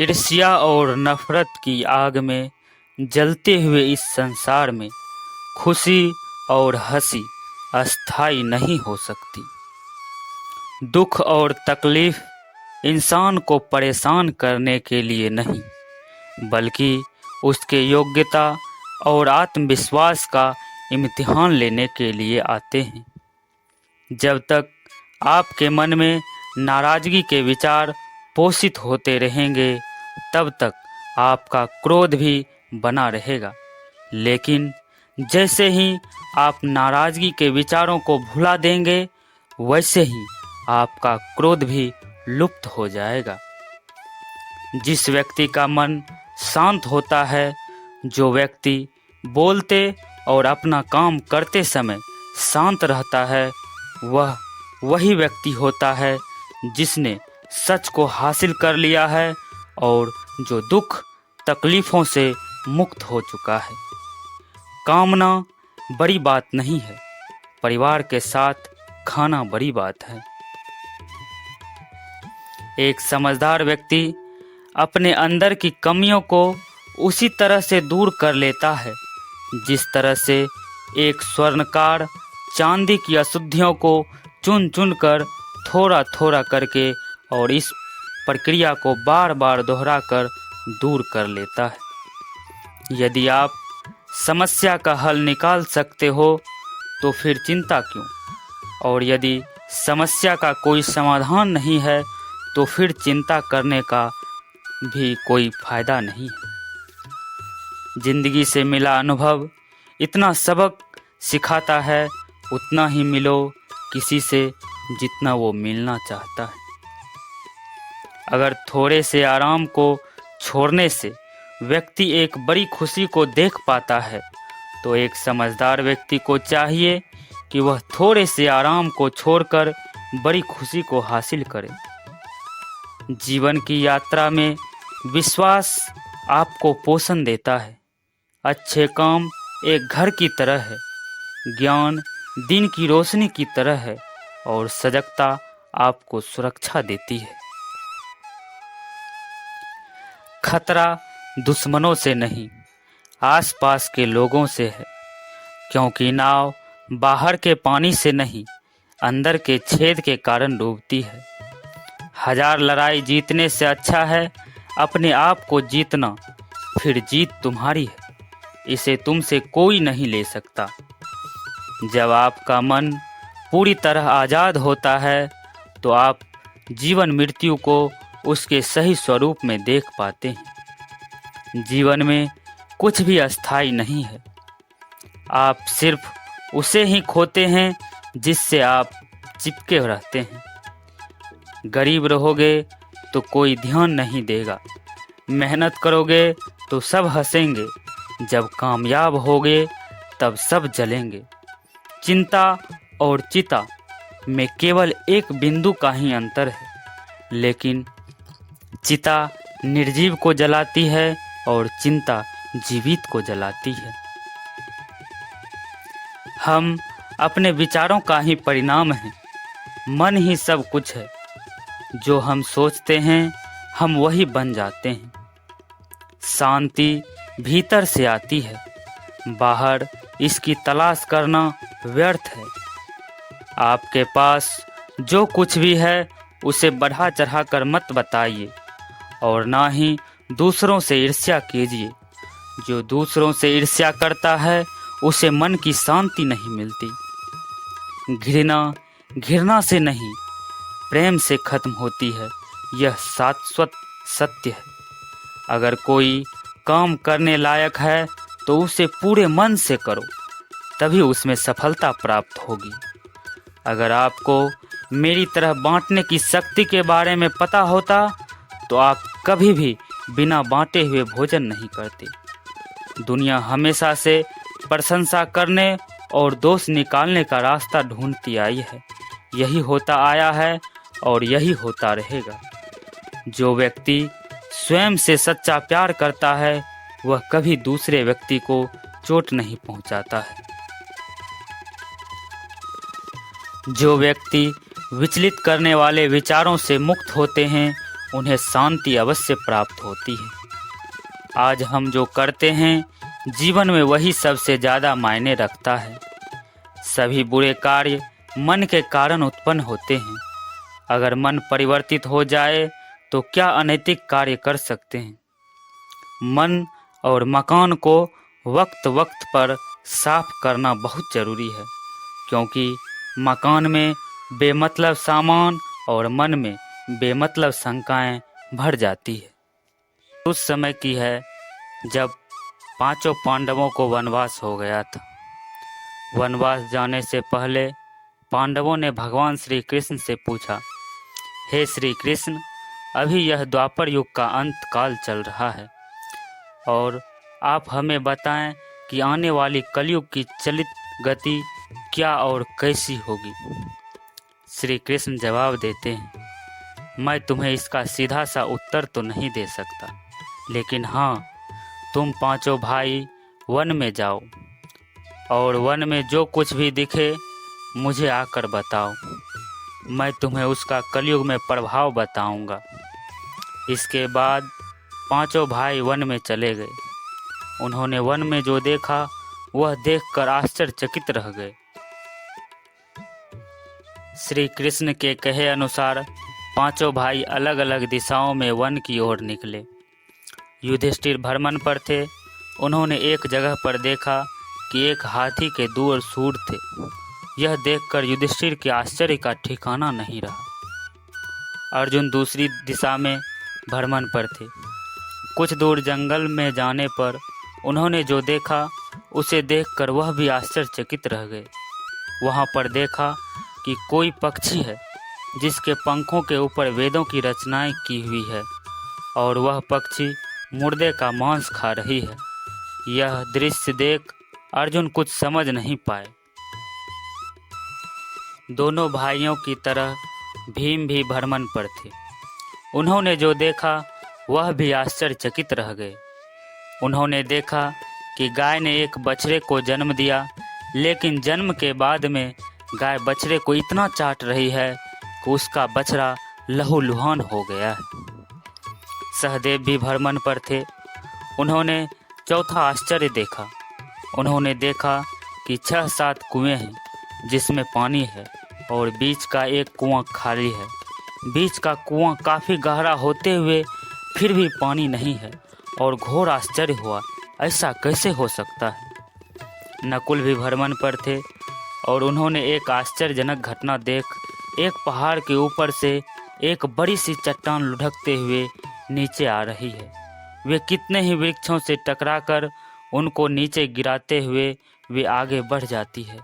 ईर्ष्या और नफरत की आग में जलते हुए इस संसार में खुशी और हंसी अस्थाई नहीं हो सकती। दुख और तकलीफ इंसान को परेशान करने के लिए नहीं, बल्कि उसके योग्यता और आत्मविश्वास का इम्तिहान लेने के लिए आते हैं। जब तक आपके मन में नाराज़गी के विचार पोषित होते रहेंगे, तब तक आपका क्रोध भी बना रहेगा। लेकिन जैसे ही आप नाराज़गी के विचारों को भुला देंगे, वैसे ही आपका क्रोध भी लुप्त हो जाएगा। जिस व्यक्ति का मन शांत होता है, जो व्यक्ति बोलते और अपना काम करते समय शांत रहता है, वह वही व्यक्ति होता है जिसने सच को हासिल कर लिया है और जो दुख तकलीफ़ों से मुक्त हो चुका है। कामना बड़ी बात नहीं है, परिवार के साथ खाना बड़ी बात है। एक समझदार व्यक्ति अपने अंदर की कमियों को उसी तरह से दूर कर लेता है जिस तरह से एक स्वर्णकार चांदी की अशुद्धियों को चुन चुन कर थोड़ा थोड़ा करके और इस प्रक्रिया को बार बार दोहराकर दूर कर लेता है। यदि आप समस्या का हल निकाल सकते हो तो फिर चिंता क्यों? और यदि समस्या का कोई समाधान नहीं है तो फिर चिंता करने का भी कोई फायदा नहीं है। जिंदगी से मिला अनुभव इतना सबक सिखाता है, उतना ही मिलो किसी से जितना वो मिलना चाहता है। अगर थोड़े से आराम को छोड़ने से व्यक्ति एक बड़ी खुशी को देख पाता है, तो एक समझदार व्यक्ति को चाहिए कि वह थोड़े से आराम को छोड़कर बड़ी खुशी को हासिल करे। जीवन की यात्रा में विश्वास आपको पोषण देता है। अच्छे काम एक घर की तरह है, ज्ञान दिन की रोशनी की तरह है और सजगता आपको सुरक्षा देती है। खतरा दुश्मनों से नहीं, आसपास के लोगों से है, क्योंकि नाव बाहर के पानी से नहीं, अंदर के छेद के कारण डूबती है। हजार लड़ाई जीतने से अच्छा है अपने आप को जीतना, फिर जीत तुम्हारी है, इसे तुमसे कोई नहीं ले सकता। जब आपका मन पूरी तरह आज़ाद होता है, तो आप जीवन मृत्यु को उसके सही स्वरूप में देख पाते हैं। जीवन में कुछ भी अस्थाई नहीं है, आप सिर्फ उसे ही खोते हैं जिससे आप चिपके रहते हैं। गरीब रहोगे तो कोई ध्यान नहीं देगा, मेहनत करोगे तो सब हंसेंगे, जब कामयाब होगे तब सब जलेंगे। चिंता और चिता में केवल एक बिंदु का ही अंतर है, लेकिन चिता निर्जीव को जलाती है और चिंता जीवित को जलाती है। हम अपने विचारों का ही परिणाम हैं। मन ही सब कुछ है, जो हम सोचते हैं हम वही बन जाते हैं। शांति भीतर से आती है, बाहर इसकी तलाश करना व्यर्थ है। आपके पास जो कुछ भी है उसे बढ़ा चढ़ा कर मत बताइए और ना ही दूसरों से ईर्ष्या कीजिए। जो दूसरों से ईर्ष्या करता है उसे मन की शांति नहीं मिलती। घृणा से नहीं, प्रेम से खत्म होती है, यह शाश्वत सत्य है। अगर कोई काम करने लायक है तो उसे पूरे मन से करो, तभी उसमें सफलता प्राप्त होगी। अगर आपको मेरी तरह बांटने की शक्ति के बारे में पता होता तो आप कभी भी बिना बांटे हुए भोजन नहीं करते। दुनिया हमेशा से प्रशंसा करने और दोष निकालने का रास्ता ढूंढती आई है। यही होता आया है और यही होता रहेगा। जो व्यक्ति स्वयं से सच्चा प्यार करता है, वह कभी दूसरे व्यक्ति को चोट नहीं पहुंचाता है। जो व्यक्ति विचलित करने वाले विचारों से मुक्त होते हैं, उन्हें शांति अवश्य प्राप्त होती है। आज हम जो करते हैं जीवन में वही सबसे ज़्यादा मायने रखता है। सभी बुरे कार्य मन के कारण उत्पन्न होते हैं। अगर मन परिवर्तित हो जाए तो क्या अनैतिक कार्य कर सकते हैं। मन और मकान को वक्त वक्त पर साफ करना बहुत ज़रूरी है, क्योंकि मकान में बेमतलब सामान और मन में बेमतलब शंकाएं भर जाती है। उस समय की है जब पांचों पांडवों को वनवास हो गया था। वनवास जाने से पहले पांडवों ने भगवान श्री कृष्ण से पूछा, हे श्री कृष्ण, अभी यह द्वापर युग का अंत काल चल रहा है और आप हमें बताएं कि आने वाली कलयुग की चलित गति क्या और कैसी होगी। श्री कृष्ण जवाब देते हैं, मैं तुम्हें इसका सीधा सा उत्तर तो नहीं दे सकता, लेकिन हाँ, तुम पांचों भाई वन में जाओ और वन में जो कुछ भी दिखे मुझे आकर बताओ। मैं तुम्हें उसका कलयुग में प्रभाव बताऊंगा। इसके बाद पांचों भाई वन में चले गए। उन्होंने वन में जो देखा वह देखकर आश्चर्यचकित रह गए। श्री कृष्ण के कहे अनुसार पांचों भाई अलग अलग दिशाओं में वन की ओर निकले। युधिष्ठिर भ्रमण पर थे। उन्होंने एक जगह पर देखा कि एक हाथी के 2 सूंड थे। यह देखकर युधिष्ठिर के आश्चर्य का ठिकाना नहीं रहा। अर्जुन दूसरी दिशा में भ्रमण पर थे। कुछ दूर जंगल में जाने पर उन्होंने जो देखा उसे देखकर वह भी आश्चर्यचकित रह गए। वहां पर देखा कि कोई पक्षी है जिसके पंखों के ऊपर वेदों की रचनाएं की हुई है और वह पक्षी मुर्दे का मांस खा रही है। यह दृश्य देख अर्जुन कुछ समझ नहीं पाए। दोनों भाइयों की तरह भीम भी भ्रमण पर थे। उन्होंने जो देखा वह भी आश्चर्यचकित रह गए। उन्होंने देखा कि गाय ने एक बछड़े को जन्म दिया, लेकिन जन्म के बाद में गाय बछड़े को इतना चाट रही है कि उसका बछड़ा लहूलुहान हो गया है। सहदेव भी भ्रमण पर थे। उन्होंने चौथा आश्चर्य देखा। उन्होंने देखा कि 6-7 कुएं हैं जिसमें पानी है और बीच का एक कुआं खाली है। बीच का कुआं काफ़ी गहरा होते हुए फिर भी पानी नहीं है और घोर आश्चर्य हुआ, ऐसा कैसे हो सकता है। नकुल भी भ्रमण पर थे और उन्होंने एक आश्चर्यजनक घटना देख एक पहाड़ के ऊपर से एक बड़ी सी चट्टान लुढ़कते हुए नीचे आ रही है। वे कितने ही वृक्षों से टकराकर उनको नीचे गिराते हुए वे आगे बढ़ जाती है।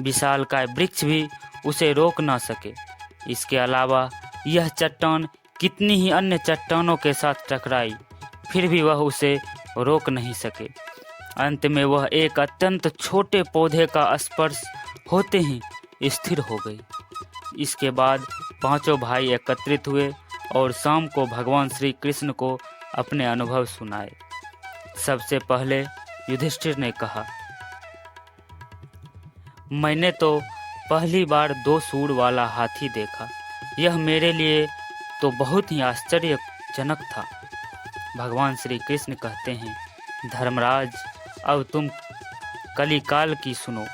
विशालकाय वृक्ष भी उसे रोक ना सके। इसके अलावा यह चट्टान कितनी ही अन्य चट्टानों के साथ टकराई, फिर भी वह उसे रोक नहीं सके। अंत में वह एक अत्यंत छोटे पौधे का स्पर्श होते ही स्थिर हो गई। इसके बाद पांचों भाई एकत्रित हुए और शाम को भगवान श्री कृष्ण को अपने अनुभव सुनाए। सबसे पहले युधिष्ठिर ने कहा, मैंने तो पहली बार 2 सूंड वाला हाथी देखा। यह मेरे लिए तो बहुत ही आश्चर्यजनक था। भगवान श्री कृष्ण कहते हैं, धर्मराज, अब तुम कलिकाल की सुनो।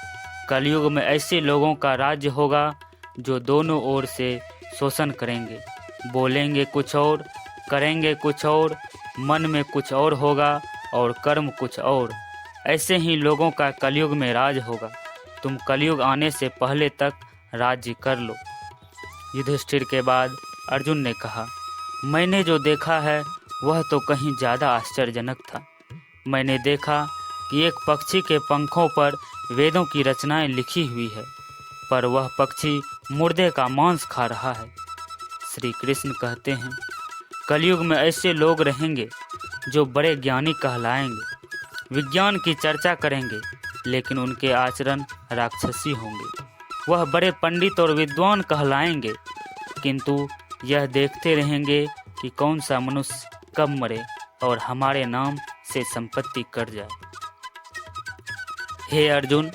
कलयुग में ऐसे लोगों का राज्य होगा जो दोनों ओर से शोषण करेंगे, बोलेंगे कुछ और, करेंगे कुछ और, मन में कुछ और होगा और कर्म कुछ और। ऐसे ही लोगों का कलयुग में राज होगा। तुम कलयुग आने से पहले तक राज्य कर लो। युधिष्ठिर के बाद अर्जुन ने कहा, मैंने जो देखा है वह तो कहीं ज़्यादा आश्चर्यजनक था। मैंने देखा कि एक पक्षी के पंखों पर वेदों की रचनाएं लिखी हुई है, पर वह पक्षी मुर्दे का मांस खा रहा है। श्री कृष्ण कहते हैं, कलयुग में ऐसे लोग रहेंगे जो बड़े ज्ञानी कहलाएंगे, विज्ञान की चर्चा करेंगे, लेकिन उनके आचरण राक्षसी होंगे। वह बड़े पंडित और विद्वान कहलाएंगे, किंतु यह देखते रहेंगे कि कौन सा मनुष्य कब मरे और हमारे नाम से संपत्ति कट जाए। हे अर्जुन,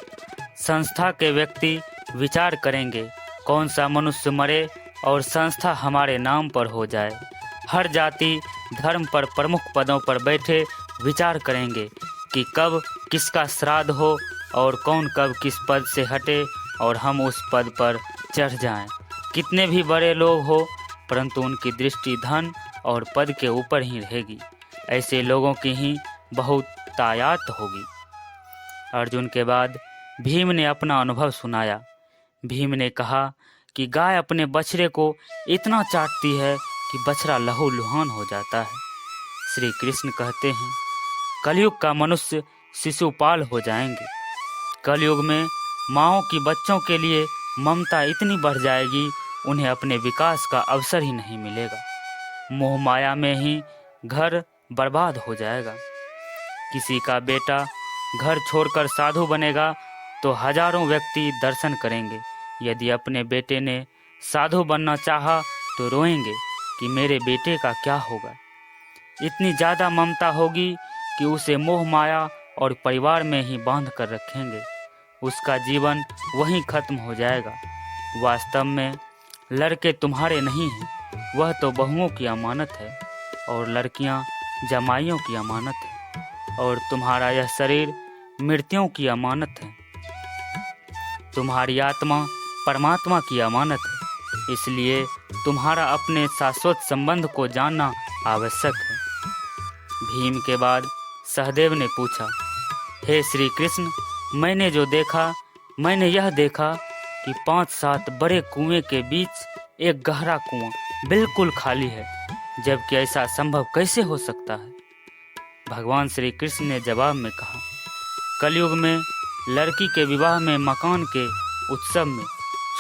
संस्था के व्यक्ति विचार करेंगे कौन सा मनुष्य मरे और संस्था हमारे नाम पर हो जाए। हर जाति धर्म पर प्रमुख पदों पर बैठे विचार करेंगे कि कब किसका श्राद्ध हो और कौन कब किस पद से हटे और हम उस पद पर चढ़ जाएं। कितने भी बड़े लोग हो परंतु उनकी दृष्टि धन और पद के ऊपर ही रहेगी। ऐसे लोगों की ही बहुत तायात होगी। अर्जुन के बाद भीम ने अपना अनुभव सुनाया। भीम ने कहा कि गाय अपने बछड़े को इतना चाटती है कि बछड़ा लहूलुहान हो जाता है। श्री कृष्ण कहते हैं, कलयुग का मनुष्य शिशुपाल हो जाएंगे। कलयुग में माँओं की बच्चों के लिए ममता इतनी बढ़ जाएगी उन्हें अपने विकास का अवसर ही नहीं मिलेगा। मोह माया में ही घर बर्बाद हो जाएगा। किसी का बेटा घर छोड़कर साधु बनेगा तो हजारों व्यक्ति दर्शन करेंगे। यदि अपने बेटे ने साधु बनना चाहा तो रोएंगे कि मेरे बेटे का क्या होगा। इतनी ज़्यादा ममता होगी कि उसे मोह माया और परिवार में ही बांध कर रखेंगे। उसका जीवन वहीं खत्म हो जाएगा। वास्तव में लड़के तुम्हारे नहीं हैं, वह तो बहुओं की अमानत है और लड़कियां जमाइयों की अमानत है और तुम्हारा यह शरीर मृत्युओं की अमानत है। तुम्हारी आत्मा परमात्मा की अमानत है। इसलिए तुम्हारा अपने शाश्वत संबंध को जानना आवश्यक है। भीम के बाद सहदेव ने पूछा, हे श्री कृष्ण, मैंने यह देखा कि 5-7 बड़े कुएं के बीच एक गहरा कुआं बिल्कुल खाली है, जबकि ऐसा संभव कैसे हो सकता है। भगवान श्री कृष्ण ने जवाब में कहा, कलयुग में लड़की के विवाह में, मकान के उत्सव में,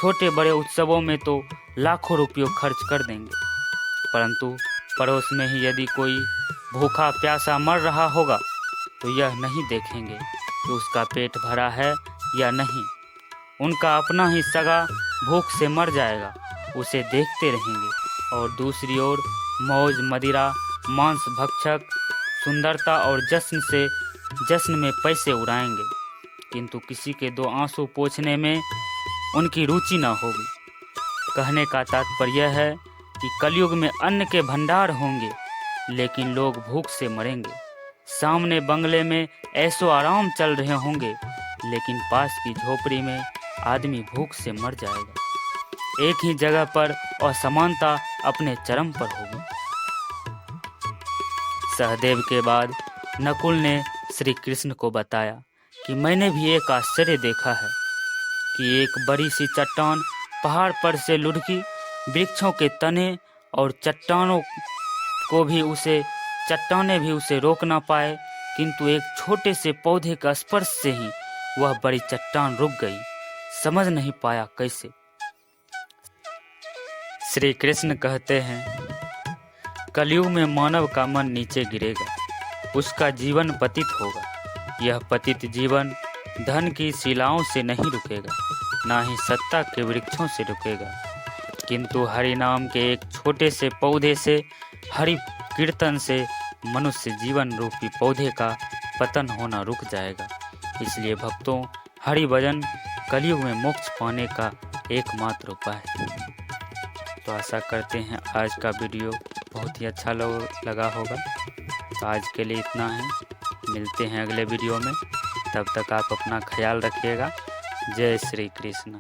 छोटे बड़े उत्सवों में तो लाखों रुपयों खर्च कर देंगे, परंतु पड़ोस में ही यदि कोई भूखा प्यासा मर रहा होगा तो यह नहीं देखेंगे कि उसका पेट भरा है या नहीं। उनका अपना ही सगा भूख से मर जाएगा, उसे देखते रहेंगे और दूसरी ओर मौज मदिरा, मांस भक्षक, सुंदरता और जश्न में पैसे उड़ाएंगे, किंतु किसी के 2 आंसू पोंछने में उनकी रुचि न होगी। कहने का तात्पर्य है कि कलयुग में अन्न के भंडार होंगे लेकिन लोग भूख से मरेंगे। सामने बंगले में ऐशो आराम चल रहे होंगे लेकिन पास की झोपड़ी में आदमी भूख से मर जाएगा। एक ही जगह पर असमानता अपने चरम पर होगी। सहदेव के बाद नकुल ने श्री कृष्ण को बताया कि मैंने भी एक आश्चर्य देखा है कि एक बड़ी सी चट्टान पहाड़ पर से लुढ़की, वृक्षों के तने और चट्टानें भी उसे रोक ना पाए, किंतु एक छोटे से पौधे का स्पर्श से ही वह बड़ी चट्टान रुक गई। समझ नहीं पाया कैसे। श्री कृष्ण कहते हैं, कलयुग में मानव का मन नीचे गिरेगा, उसका जीवन पतित होगा। यह पतित जीवन धन की शिलाओं से नहीं रुकेगा, ना ही सत्ता के वृक्षों से रुकेगा, किंतु हरि नाम के एक छोटे से पौधे से, हरि कीर्तन से मनुष्य जीवन रूपी पौधे का पतन होना रुक जाएगा। इसलिए भक्तों, हरि भजन कलयुग में मोक्ष पाने का एकमात्र उपाय है। तो आशा करते हैं आज का वीडियो बहुत ही अच्छा लगा होगा। तो आज के लिए इतना है, मिलते हैं अगले वीडियो में। तब तक आप अपना ख्याल रखिएगा। जय श्री कृष्ण।